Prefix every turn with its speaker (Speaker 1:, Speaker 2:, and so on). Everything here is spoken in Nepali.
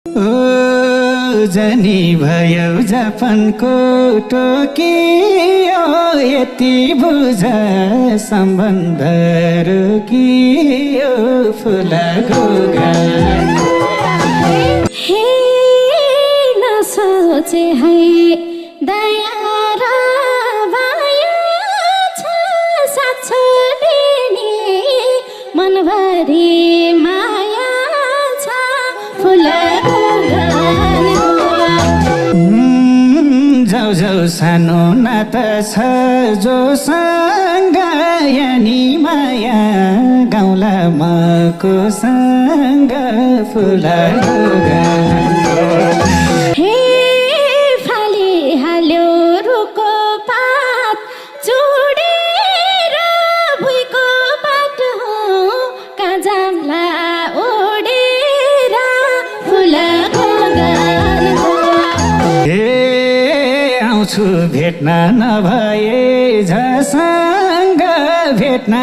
Speaker 1: ओ जनी भयो जापानको टोकियो यति बुझ सम्बन्ध रोकियो फुलको गान
Speaker 2: हे नसोचे है दया र माया छ साँचो दिने मनभरि माया छ फुलको
Speaker 1: जाऊ जाऊ सानो नाता छ जोसँग यानी माया गाउँला मको सँग फुलको गान
Speaker 2: हे फालिहाल्यो रुखको पात चुडेर भुइँको बाटो काजामला ओडेर फुलको गान
Speaker 1: आउँछु भेट्न नभए झसँग भेट्न